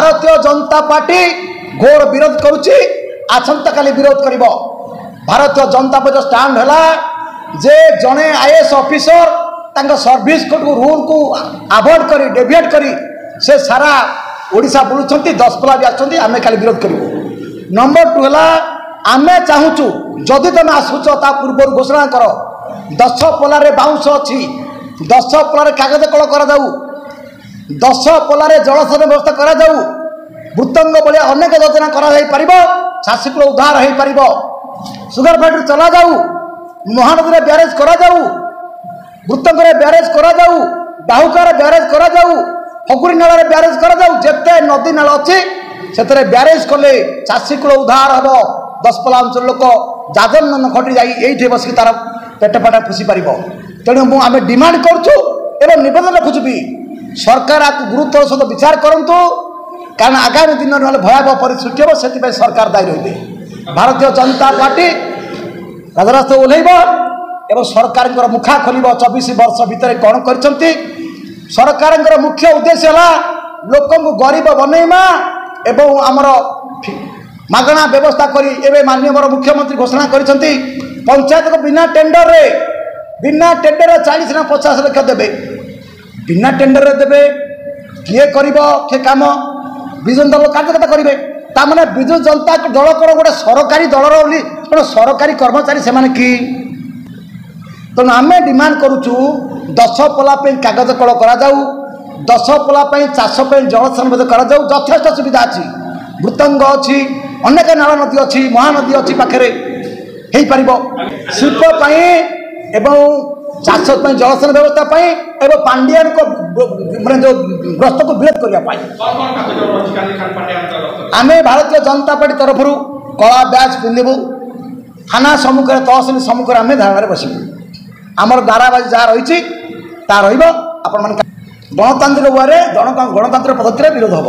Bharatiya Janata party घोर विरोध करुच्ची आसंता काली विरोध करिब। भारतीय जनता पार्टी स्टैंड है जे जड़े आईएएस ऑफिसर तांका सर्विस रूल को अवॉइड करी डेविएट करी से सारा ओडिशा बुलुंट दशपल्ला भी आसुँच आम काली विरोध करूँ। नंबर 2 है आम चाहूँ जदि तुम आसुच पूर्व घोषणा कर 10 पल्लार बाउंश अच्छी 10 पल्लार कागज कल कर 10 पल्लार जलसेचन व्यवस्था करा मृतंग भाया अनेक योजना कर चाषीकूल उद्धार हो पार सुगर फैक्ट्री चला जाऊ महानदी ब्यारेज करा मृतंग ब्यारेज करा बाहुकार ब्यारेज करा हकुरी नाल ब्यारेज करा जिते नदी नाल अच्छी से ब्यारेज कले चाषीकूल उद्धार हम 10 पल्ला अंचल लोक जाजन खटी जाइए बसिक तार पेट पाटा पुषि पार। तेणु मुझे डिमांड करुँ नवेदन रखुचु भी सरकार आपको गुरुत्व सहित विचार करूँ कारण आगामी दिन ना भयावह परिस्थिति हम से सरकार दायी रही। भारतीय जनता पार्टी राजरास्ता ओह्लैब एवं सरकार मुखा खोल 24 वर्ष भितर कौन कर सरकार मुख्य उद्देश्य है लोक गरीब बनईमा एवं आमर मागणा व्यवस्था करी एवं माननीय मुख्यमंत्री घोषणा कर पंचायत को बिना टेंडर 40 ना 50 लाख देवे बिना टेंडर देवे किए कर काम विजु दल कार्यकर्ता करेंगे ताने विजु जनता दल कौन गोटे सरकारी दलर कौन सरकारी कर्मचारी से कि तेणु आम डिमांड करुचु 10 पल्ला कागज कल कर 10 पल्ला चाषपाई जलसेचन कर यथेष सुविधा अच्छी मृतंग अच्छी अनेक नाल नदी अच्छी महानदी अच्छी पाखे हो पार शिल्पी एवं चाष जलसेचन व्यवस्था एवं पांडियान को माने जो ग्रस्त को विरोध करने आम भारतीय जनता पार्टी तरफ कला बैच पिंधु थाना सम्मुखें तहसिल सम्मुखें आम धारणा बसबू आमर नाराबाजी जहाँ रही ता रही गणतांत्रिक वे गणतांत्रिक पद्धति विरोध हम।